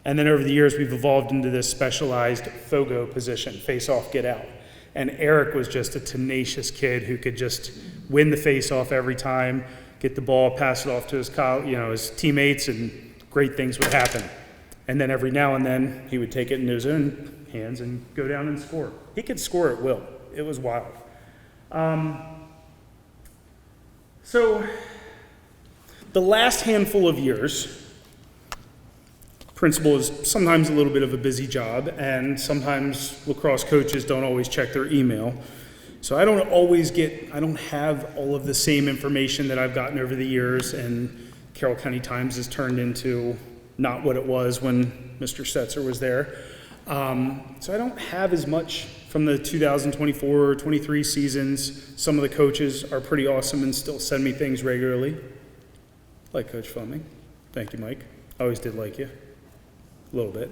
and then over the years we've evolved into this specialized FOGO position, face-off, get out. And Eric was just a tenacious kid who could just win the face-off every time, get the ball, pass it off to his teammates, and great things would happen. And then every now and then he would take it into his own hands and go down and score. He could score at will. It was wild. So the last handful of years, principal is sometimes a little bit of a busy job, and sometimes lacrosse coaches don't always check their email. So I don't have all of the same information that I've gotten over the years, and Carroll County Times has turned into not what it was when Mr. Setzer was there. So I don't have as much from the 2024-23 seasons. Some of the coaches are pretty awesome and still send me things regularly. Like Coach Fleming. Thank you, Mike. I always did like you. A little bit.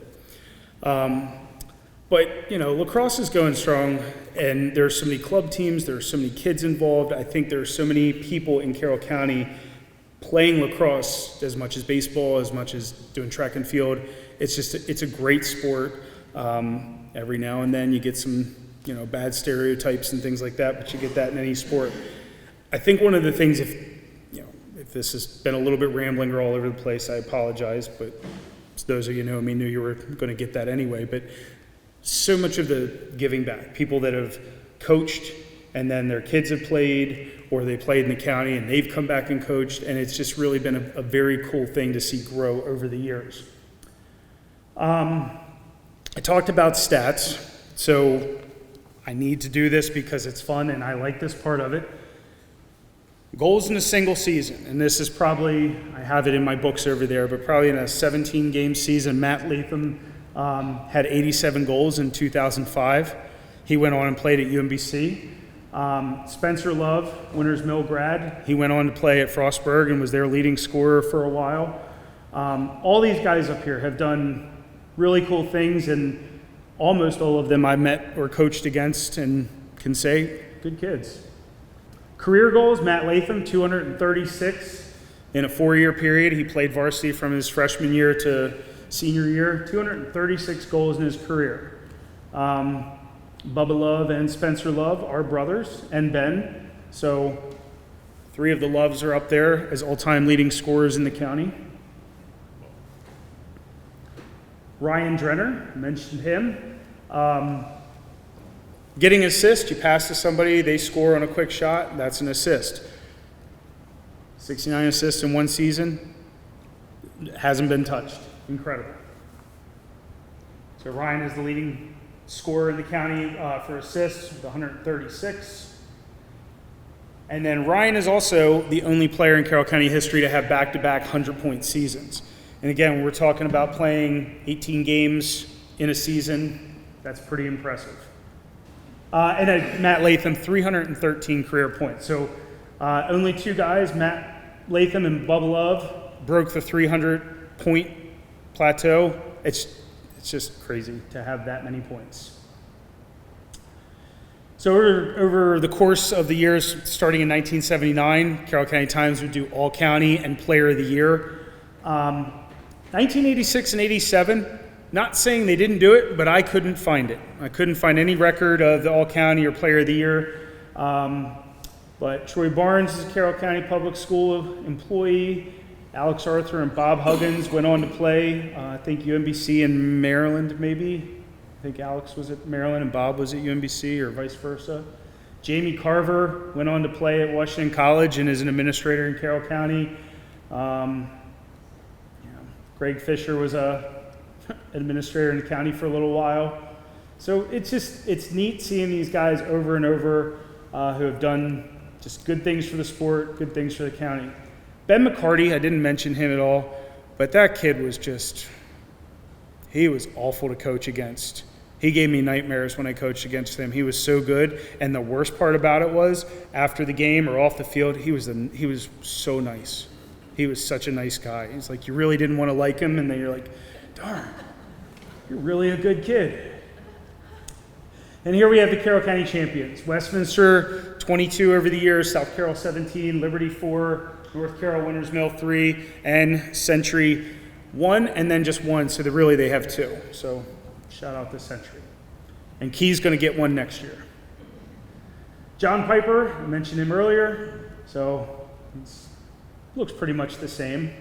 But, lacrosse is going strong, and there are so many club teams, there are so many kids involved. I think there are so many people in Carroll County playing lacrosse as much as baseball, as much as doing track and field. It's a great sport. Every now and then you get some, bad stereotypes and things like that, but you get that in any sport. I think one of the things, if this has been a little bit rambling or all over the place, I apologize, but those of you who know me knew you were going to get that anyway. But so much of the giving back, people that have coached and then their kids have played, or they played in the county and they've come back and coached, and it's just really been a very cool thing to see grow over the years. I talked about stats, so I need to do this because it's fun and I like this part of it. Goals in a single season, and this is probably, I have it in my books over there, but probably in a 17-game season, Matt Latham had 87 goals in 2005. He went on and played at UMBC. Spencer Love, Winters Mill grad, he went on to play at Frostburg and was their leading scorer for a while. All these guys up here have done really cool things, and almost all of them I met or coached against and can say, good kids. Career goals, Matt Latham, 236 in a 4-year period. He played varsity from his freshman year to senior year, 236 goals in his career. Bubba Love and Spencer Love are brothers, and Ben. So 3 of the Loves are up there as all-time leading scorers in the county. Ryan Drenner, mentioned him. Getting assist, you pass to somebody, they score on a quick shot, that's an assist. 69 assists in one season, hasn't been touched. Incredible. So Ryan is the leading scorer in the county for assists with 136. And then Ryan is also the only player in Carroll County history to have back-to-back 100-point seasons. And again, when we're talking about playing 18 games in a season, that's pretty impressive. And then Matt Latham, 313 career points. So only 2 guys, Matt Latham and Bubba Love, broke the 300-point plateau. It's just crazy to have that many points. So over the course of the years, starting in 1979, Carroll County Times would do All County and Player of the Year. 1986 and 87, not saying they didn't do it, but I couldn't find it. I couldn't find any record of the All County or Player of the Year. But Troy Barnes is a Carroll County Public School employee. Alex Arthur and Bob Huggins went on to play, I think UMBC in Maryland maybe. I think Alex was at Maryland and Bob was at UMBC, or vice versa. Jamie Carver went on to play at Washington College and is an administrator in Carroll County. Greg Fisher was an administrator in the county for a little while. So it's neat seeing these guys over and over who have done just good things for the sport, good things for the county. Ben McCarty, I didn't mention him at all, but that kid was he was awful to coach against. He gave me nightmares when I coached against him. He was so good, and the worst part about it was after the game or off the field, he was so nice. He was such a nice guy. He's like, you really didn't want to like him, and then you're like, darn, you're really a good kid. And here we have the Carroll County champions. Westminster, 22 over the years, South Carroll 17, Liberty 4, North Carroll Winners Mill 3, and Century 1, and then just 1, so they have 2. So shout out to Century. And Key's going to get 1 next year. John Piper, I mentioned him earlier, so looks pretty much the same.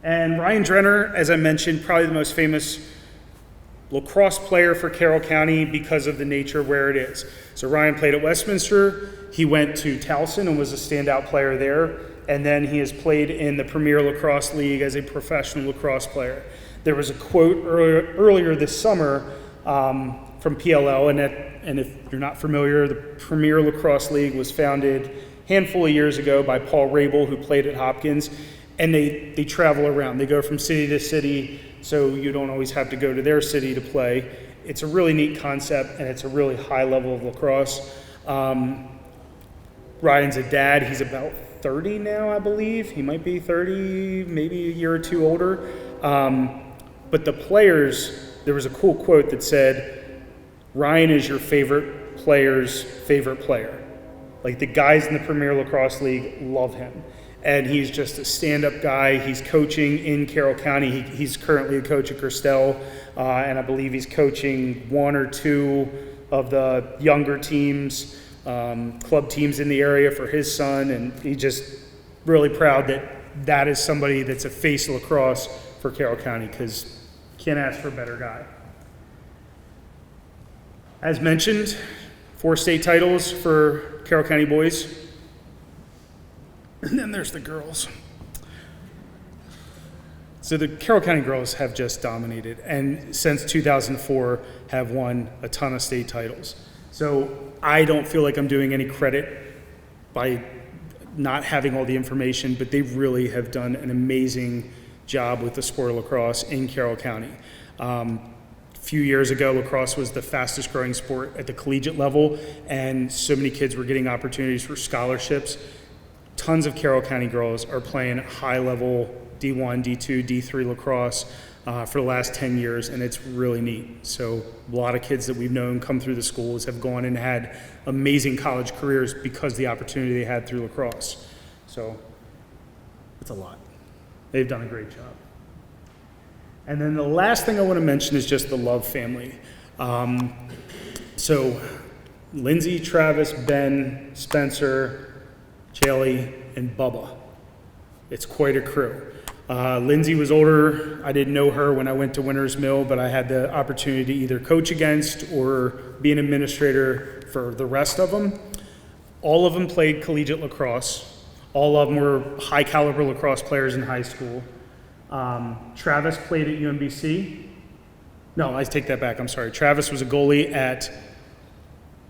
And Ryan Drenner, as I mentioned, probably the most famous lacrosse player for Carroll County because of the nature of where it is. So Ryan played at Westminster. He went to Towson and was a standout player there. And then he has played in the Premier Lacrosse League as a professional lacrosse player. There was a quote earlier this summer from PLL, and if you're not familiar, the Premier Lacrosse League was founded a handful of years ago by Paul Rabel, who played at Hopkins, and they travel around. They go from city to city, so you don't always have to go to their city to play. It's a really neat concept, and it's a really high level of lacrosse. Ryan's a dad. He's about 30 now, I believe. He might be 30, maybe a year or 2 older. But the players, there was a cool quote that said, Ryan is your favorite player's favorite player. Like, the guys in the Premier Lacrosse League love him. And he's just a stand-up guy. He's coaching in Carroll County. He's currently a coach at Christelle, and I believe he's coaching 1 or 2 of the younger teams, club teams in the area for his son, and he's just really proud that is somebody that's a face of lacrosse for Carroll County, because can't ask for a better guy. As mentioned, 4 state titles for Carroll County boys. And then there's the girls. So the Carroll County girls have just dominated, and since 2004 have won a ton of state titles. So I don't feel like I'm doing any credit by not having all the information, but they really have done an amazing job with the sport of lacrosse in Carroll County. A few years ago, lacrosse was the fastest growing sport at the collegiate level, and so many kids were getting opportunities for scholarships. Tons of Carroll County girls are playing high level D1, D2, D3 lacrosse for the last 10 years, and it's really neat. So a lot of kids that we've known come through the schools have gone and had amazing college careers because of the opportunity they had through lacrosse. So it's a lot. They've done a great job. And then the last thing I want to mention is just the Love family. So Lindsay, Travis, Ben, Spencer, Chaley, and Bubba. It's quite a crew. Lindsay was older. I didn't know her when I went to Winners Mill, but I had the opportunity to either coach against or be an administrator for the rest of them. All of them played collegiate lacrosse. All of them were high caliber lacrosse players in high school. Travis played at UMBC. No, I take that back. I'm sorry. Travis was a goalie at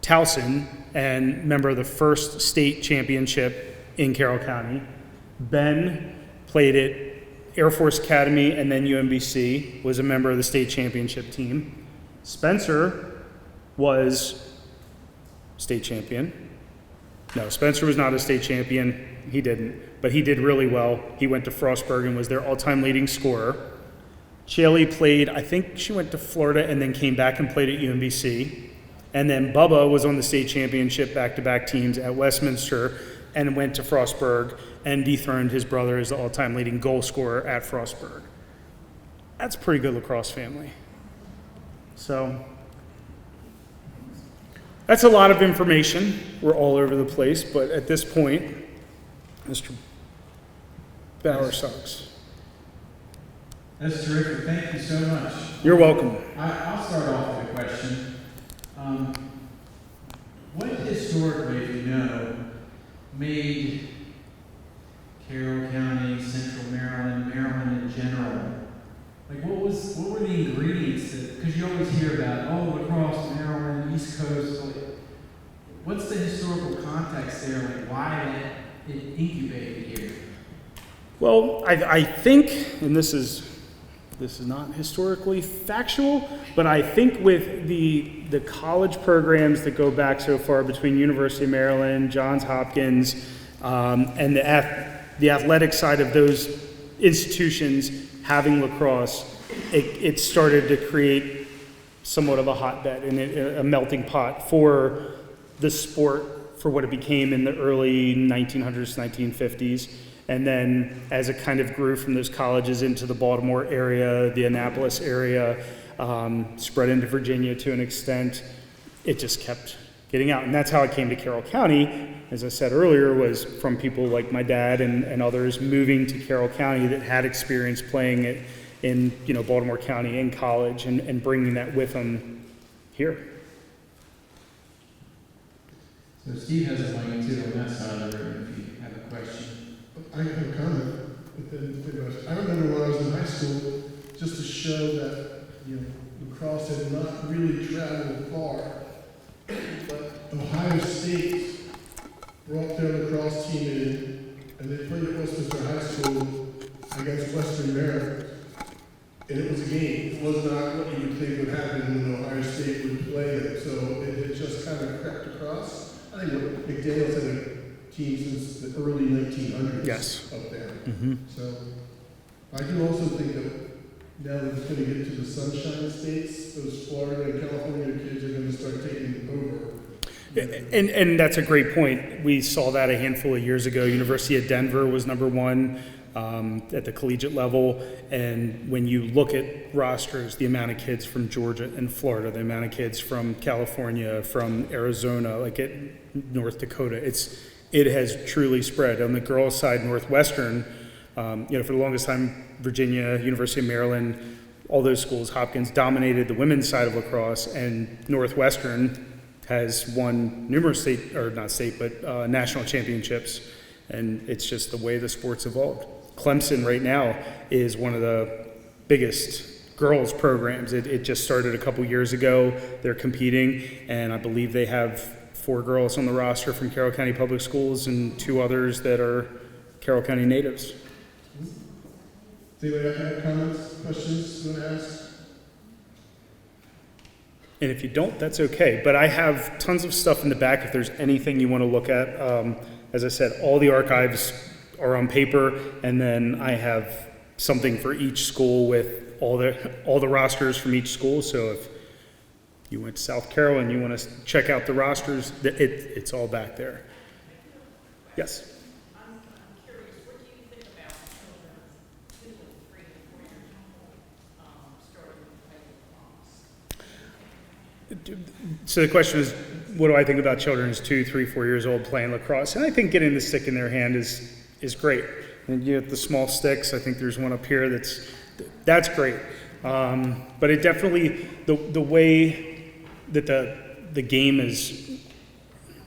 Towson and member of the first state championship in Carroll County. Ben played at Air Force Academy and then UMBC, was a member of the state championship team. Spencer was state champion. No, Spencer was not a state champion. He didn't, but he did really well. He went to Frostburg and was their all-time leading scorer. Chaley played, I think she went to Florida and then came back and played at UMBC. And then Bubba was on the state championship back-to-back teams at Westminster and went to Frostburg and dethroned his brother as the all-time leading goal scorer at Frostburg. That's a pretty good lacrosse family. So that's a lot of information. We're all over the place, but at this point, Mr. Bauer sucks. That's terrific. Thank you so much. You're welcome. I'll start off with a question. What historically, if you know, made Carroll County, Central Maryland, Maryland in general, like what were the ingredients that, because you always hear about, oh, lacrosse, Maryland, East Coast, like, what's the historical context there, like why it incubated here? Well, I think, and this is this is not historically factual, but I think with the college programs that go back so far between University of Maryland, Johns Hopkins, and the athletic side of those institutions having lacrosse, it started to create somewhat of a hotbed and a melting pot for the sport for what it became in the early 1900s, 1950s. And then as it kind of grew from those colleges into the Baltimore area, the Annapolis area, spread into Virginia to an extent, it just kept getting out. And that's how it came to Carroll County, as I said earlier, was from people like my dad and others moving to Carroll County that had experience playing it in Baltimore County in college and bringing that with them here. So Steve has a mic too on that side of the room if you have a question. I have a comment, but then I remember when I was in high school, just to show that, lacrosse had not really traveled far, but Ohio State brought their lacrosse team in, and they played at Westminster High School against Western Maryland. And it was a game. It was not what you would think would happen when Ohio State would play it. So it had just kind of crept across. I think McDaniel's had a team since the early 1900s Yes. up there. Mm-hmm. So I do also think that now that it's going to get to the Sunshine States, those Florida and California kids are going to start taking over. And that's a great point. We saw that a handful of years ago. University of Denver was number one at the collegiate level. And when you look at rosters, the amount of kids from Georgia and Florida, the amount of kids from California, from Arizona, like at North Dakota, it has truly spread. On the girls' side, Northwestern, for the longest time, Virginia, University of Maryland, all those schools, Hopkins, dominated the women's side of lacrosse, and Northwestern has won numerous national championships, and it's just the way the sport's evolved. Clemson right now is one of the biggest girls programs. It just started a couple years ago. They're competing, and I believe they have 4 girls on the roster from Carroll County Public Schools and 2 others that are Carroll County natives. Does anybody have comments, questions you want to ask? And if you don't, that's okay. But I have tons of stuff in the back if there's anything you want to look at. As I said, all the archives are on paper, and then I have something for each school with all the rosters from each school. So if you went to South Carroll and you want to check out the rosters, it's all back there. Yes? I'm curious, what do you think about children 2, 3, and 4 years old starting to play lacrosse? So the question is, what do I think about children who's 2, 3, 4 years old playing lacrosse? And I think getting the stick in their hand is great. And you have the small sticks. I think there's one up here that's great. But it definitely, the way that the game is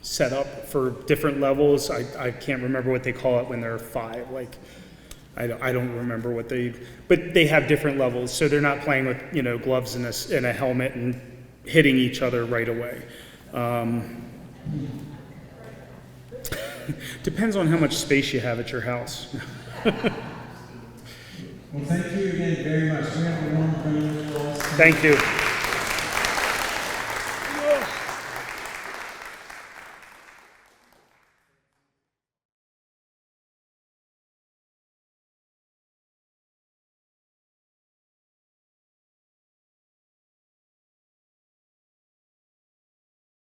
set up for different levels, I can't remember what they call it when they're 5. Like, I don't remember but they have different levels. So they're not playing with, gloves and a helmet and hitting each other right away. Depends on how much space you have at your house. Well, thank you again very much. We have a warm round of applause. Thank you.